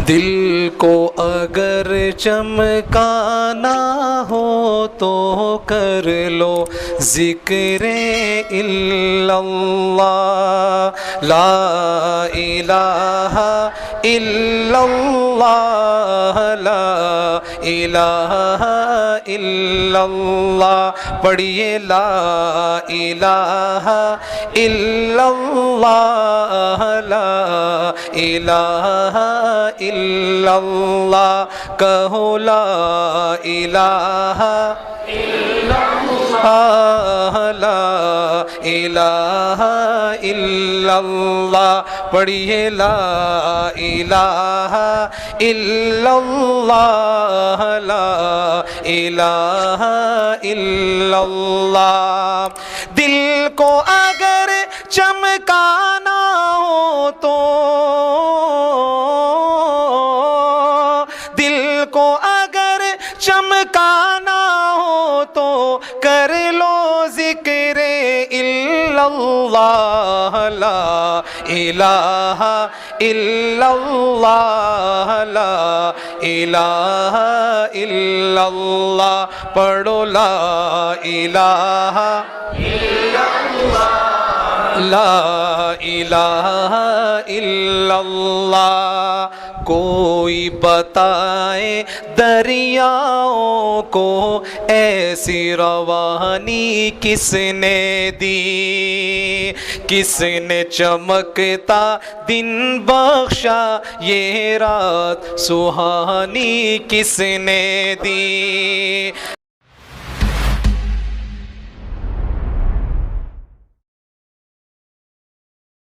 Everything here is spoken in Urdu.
دل کو اگر چمکانا ہو تو کر لو ذکر الا اللہ، لا الہ الا اللہ، لا الہ الا اللہ، پڑھیے لا الہ الا اللہ، لا الہ الا اللہ، کہو لا الہ الا اللہ، لا الہ الا اللہ، پڑھیے لا الہ الا اللہ، لا الہ الا اللہ۔ دل کو اگر چمکانا ہو تو، دل کو اگر چمکانا ہو تو کر لو ذکر الا اللہ، لا الہ الا اللہ، لا الہ الا اللہ، پڑھو لا الہ الا اللہ، لا الہ الا اللہ۔ کوئی بتائے دریاؤں کو ایسی روانی کس نے دی، کس نے چمکتا دن بخشا، یہ رات سہانی کس نے دی۔